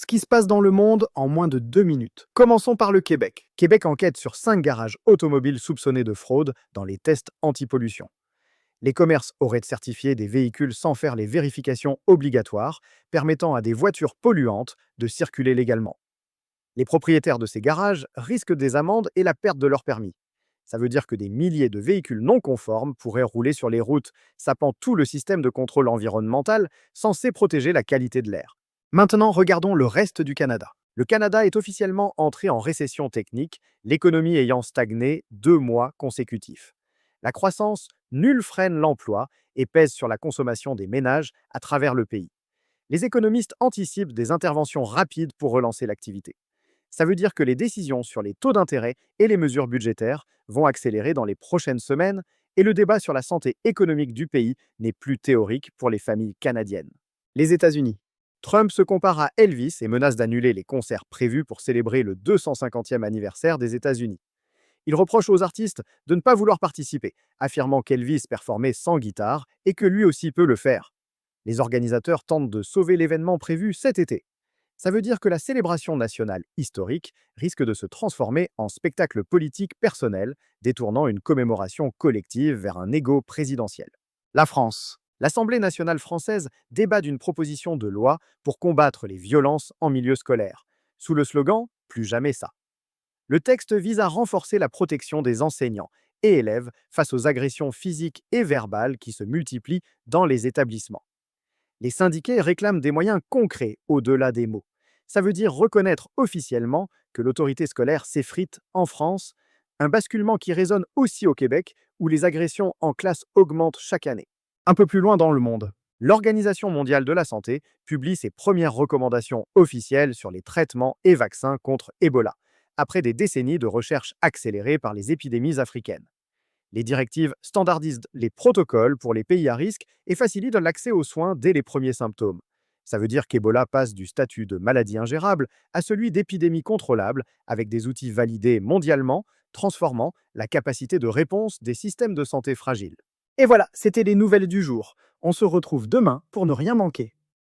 ce qui se passe dans le monde en moins de 2 minutes. Commençons par le Québec. Québec enquête sur 5 garages automobiles soupçonnés de fraude dans les tests anti-pollution. Les commerces auraient certifié des véhicules sans faire les vérifications obligatoires, permettant à des voitures polluantes de circuler légalement. Les propriétaires de ces garages risquent des amendes et la perte de leur permis. Ça veut dire que des milliers de véhicules non conformes pourraient rouler sur les routes, sapant tout le système de contrôle environnemental censé protéger la qualité de l'air. Maintenant, regardons le reste du Canada. Le Canada est officiellement entré en récession technique, l'économie ayant stagné 2 mois consécutifs. La croissance nulle freine l'emploi et pèse sur la consommation des ménages à travers le pays. Les économistes anticipent des interventions rapides pour relancer l'activité. Ça veut dire que les décisions sur les taux d'intérêt et les mesures budgétaires vont accélérer dans les prochaines semaines et le débat sur la santé économique du pays n'est plus théorique pour les familles canadiennes. Les États-Unis. Trump se compare à Elvis et menace d'annuler les concerts prévus pour célébrer le 250e anniversaire des États-Unis. Il reproche aux artistes de ne pas vouloir participer, affirmant qu'Elvis performait sans guitare et que lui aussi peut le faire. Les organisateurs tentent de sauver l'événement prévu cet été. Ça veut dire que la célébration nationale historique risque de se transformer en spectacle politique personnel, détournant une commémoration collective vers un égo présidentiel. La France. L'Assemblée nationale française débat d'une proposition de loi pour combattre les violences en milieu scolaire, sous le slogan « Plus jamais ça ». Le texte vise à renforcer la protection des enseignants et élèves face aux agressions physiques et verbales qui se multiplient dans les établissements. Les syndiqués réclament des moyens concrets au-delà des mots. Ça veut dire reconnaître officiellement que l'autorité scolaire s'effrite en France, un basculement qui résonne aussi au Québec, où les agressions en classe augmentent chaque année. Un peu plus loin dans le monde, l'Organisation mondiale de la santé publie ses premières recommandations officielles sur les traitements et vaccins contre Ebola, après des décennies de recherche accélérée par les épidémies africaines. Les directives standardisent les protocoles pour les pays à risque et facilitent l'accès aux soins dès les premiers symptômes. Ça veut dire qu'Ebola passe du statut de maladie ingérable à celui d'épidémie contrôlable avec des outils validés mondialement, transformant la capacité de réponse des systèmes de santé fragiles. Et voilà, c'était les nouvelles du jour. On se retrouve demain pour ne rien manquer.